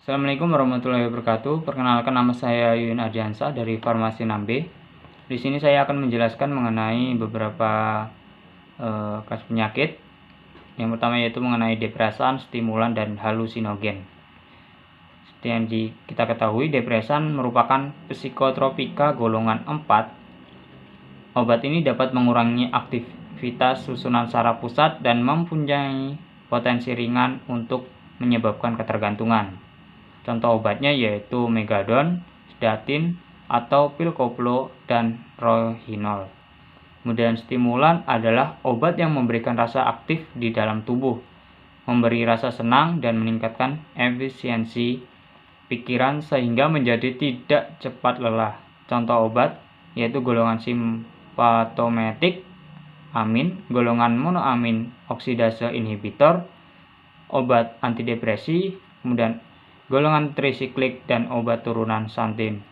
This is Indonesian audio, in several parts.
Assalamualaikum warahmatullahi wabarakatuh. Perkenalkan, nama saya Yuyun Ardiansa dari Farmasi 6B. Di sini saya akan menjelaskan mengenai beberapa kasus penyakit. Yang pertama yaitu mengenai depresan, stimulan, dan halusinogen. Seperti yang kita ketahui, depresan merupakan psikotropika golongan 4. Obat ini dapat mengurangi aktivitas susunan saraf pusat dan mempunyai potensi ringan untuk menyebabkan ketergantungan. Contoh obatnya yaitu megadon, sedatin, atau pil koplo, dan rohinol. Kemudian stimulan adalah obat yang memberikan rasa aktif di dalam tubuh, memberi rasa senang dan meningkatkan efisiensi pikiran sehingga menjadi tidak cepat lelah. Contoh obat yaitu golongan simpatometik, amin, golongan monoamin oksidase inhibitor, obat antidepresi, kemudian golongan trisiklik, dan obat turunan santin.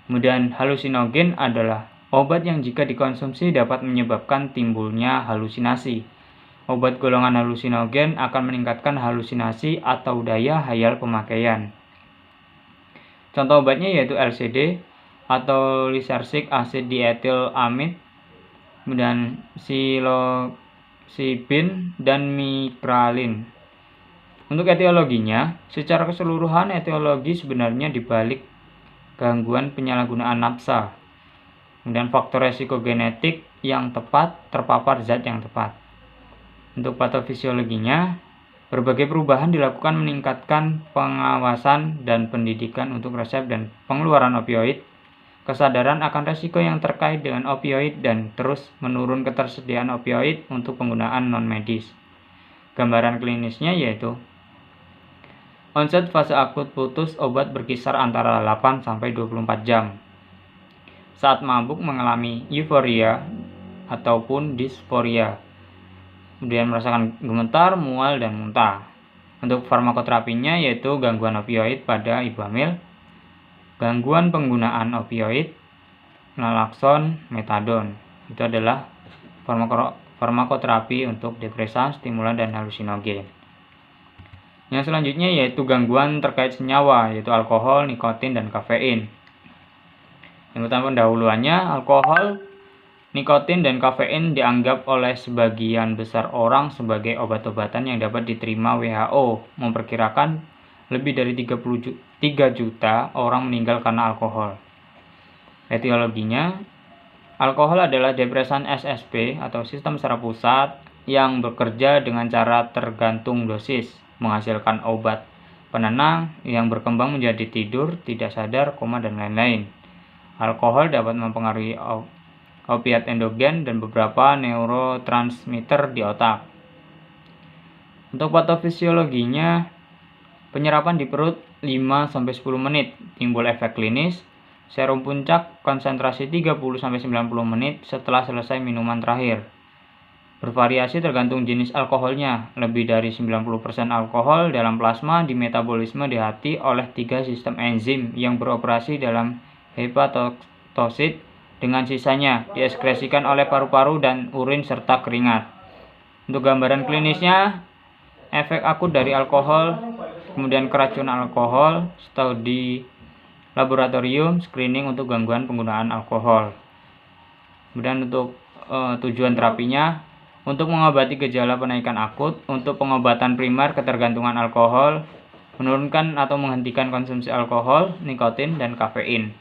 Kemudian halusinogen adalah obat yang jika dikonsumsi dapat menyebabkan timbulnya halusinasi. Obat golongan halusinogen akan meningkatkan halusinasi atau daya hayal pemakaian. Contoh obatnya yaitu LSD atau lysergic acid diethylamide, kemudian psilocybin, dan mikralin. Untuk etiologinya, secara keseluruhan etiologi sebenarnya dibalik gangguan penyalahgunaan nafsa. Kemudian faktor resiko genetik yang tepat, terpapar zat yang tepat. Untuk patofisiologinya, berbagai perubahan dilakukan meningkatkan pengawasan dan pendidikan untuk resep dan pengeluaran opioid, kesadaran akan resiko yang terkait dengan opioid, dan terus menurun ketersediaan opioid untuk penggunaan non-medis. Gambaran klinisnya yaitu onset fase akut putus obat berkisar antara 8-24 jam. Saat mabuk mengalami euforia ataupun disforia. Kemudian merasakan gemetar, mual, dan muntah. Untuk farmakoterapinya yaitu gangguan opioid pada ibu hamil, gangguan penggunaan opioid, nalakson, metadon. Itu adalah farmakoterapi untuk depresan, stimulan, dan halusinogen. Yang selanjutnya yaitu gangguan terkait senyawa, yaitu alkohol, nikotin, dan kafein. Yang pertama pendahuluannya, alkohol, nikotin, dan kafein dianggap oleh sebagian besar orang sebagai obat-obatan yang dapat diterima WHO, memperkirakan lebih dari 33 juta orang meninggal karena alkohol. Etiologinya, alkohol adalah depresan SSP atau sistem saraf pusat yang bekerja dengan cara tergantung dosis, menghasilkan obat penenang yang berkembang menjadi tidur, tidak sadar, koma, dan lain-lain. Alkohol dapat mempengaruhi opiat endogen dan beberapa neurotransmitter di otak. Untuk patofisiologinya, penyerapan di perut 5-10 menit, timbul efek klinis, serum puncak konsentrasi 30-90 menit setelah selesai minuman terakhir. Bervariasi tergantung jenis alkoholnya. Lebih dari 90% alkohol dalam plasma dimetabolisme di hati oleh 3 sistem enzim yang beroperasi dalam hepatosit, dengan sisanya dieskresikan oleh paru-paru dan urin serta keringat. Untuk gambaran klinisnya, efek akut dari alkohol, kemudian keracunan alkohol, studi laboratorium, screening untuk gangguan penggunaan alkohol. Kemudian untuk tujuan terapinya, untuk mengobati gejala penaikan akut, untuk pengobatan primer ketergantungan alkohol, menurunkan atau menghentikan konsumsi alkohol, nikotin, dan kafein.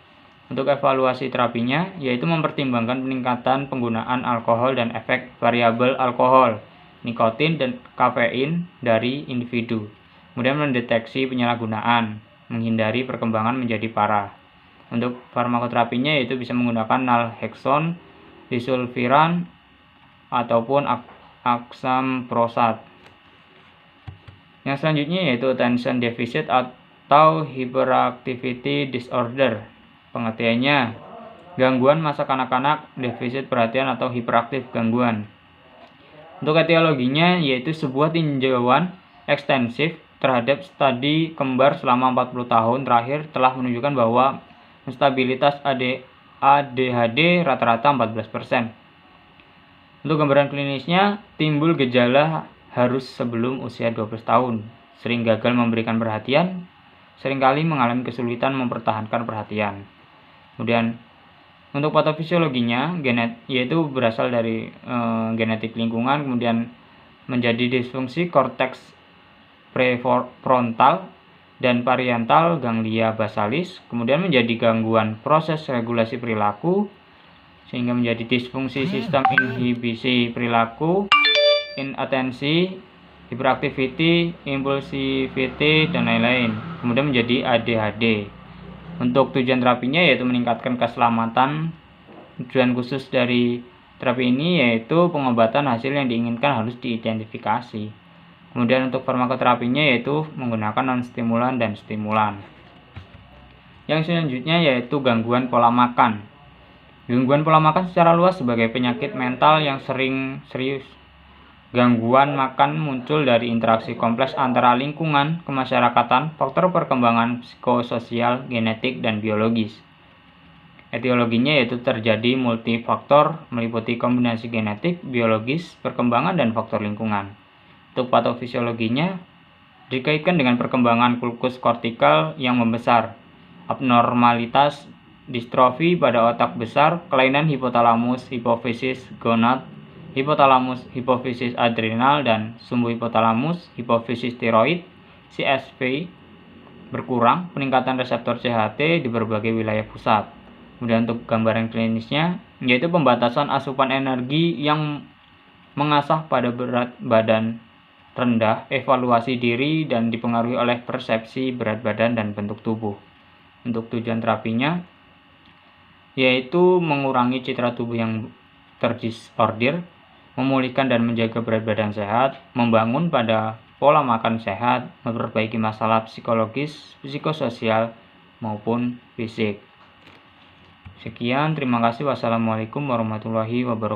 Untuk evaluasi terapinya, yaitu mempertimbangkan peningkatan penggunaan alkohol dan efek variabel alkohol, nikotin, dan kafein dari individu. Kemudian mendeteksi penyalahgunaan, menghindari perkembangan menjadi parah. Untuk farmakoterapinya yaitu bisa menggunakan nalhexon, disulfiran, ataupun aksamprosat. Yang selanjutnya yaitu attention deficit atau hyperactivity disorder. Pengertiannya, gangguan masa kanak-kanak, defisit perhatian, atau hiperaktif gangguan. Untuk etiologinya yaitu sebuah tinjauan ekstensif terhadap studi kembar selama 40 tahun terakhir telah menunjukkan bahwa stabilitas ADHD rata-rata 14%. Untuk gambaran klinisnya, timbul gejala harus sebelum usia 12 tahun, sering gagal memberikan perhatian, seringkali mengalami kesulitan mempertahankan perhatian. Kemudian untuk patofisiologinya, yaitu berasal dari genetik lingkungan, kemudian menjadi disfungsi korteks prefrontal dan parietal ganglia basalis, kemudian menjadi gangguan proses regulasi perilaku, sehingga menjadi disfungsi sistem inhibisi perilaku, inatensi, hyperactivity, impulsivity, dan lain-lain. Kemudian menjadi ADHD. Untuk tujuan terapinya yaitu meningkatkan keselamatan. Tujuan khusus dari terapi ini yaitu pengobatan hasil yang diinginkan harus diidentifikasi. Kemudian untuk farmakoterapinya yaitu menggunakan non-stimulan dan stimulan. Yang selanjutnya yaitu gangguan pola makan. Gangguan pola makan secara luas sebagai penyakit mental yang sering serius. Gangguan makan muncul dari interaksi kompleks antara lingkungan, kemasyarakatan, faktor perkembangan psikososial, genetik, dan biologis. Etiologinya yaitu terjadi multifaktor, meliputi kombinasi genetik, biologis, perkembangan, dan faktor lingkungan. Untuk patofisiologinya, dikaitkan dengan perkembangan kulkus kortikal yang membesar, abnormalitas distrofi pada otak besar, kelainan hipotalamus, hipofisis, gonad, hipotalamus, hipofisis adrenal, dan sumbu hipotalamus, hipofisis tiroid, CSV, berkurang, peningkatan reseptor CHT di berbagai wilayah pusat. Kemudian untuk gambaran klinisnya, yaitu pembatasan asupan energi yang mengasah pada berat badan rendah, evaluasi diri, dan dipengaruhi oleh persepsi berat badan dan bentuk tubuh. Untuk tujuan terapinya, yaitu mengurangi citra tubuh yang terdisorder, memulihkan dan menjaga berat badan sehat, membangun pada pola makan sehat, memperbaiki masalah psikologis, psikososial, maupun fisik. Sekian, terima kasih. Wassalamualaikum warahmatullahi wabarakatuh.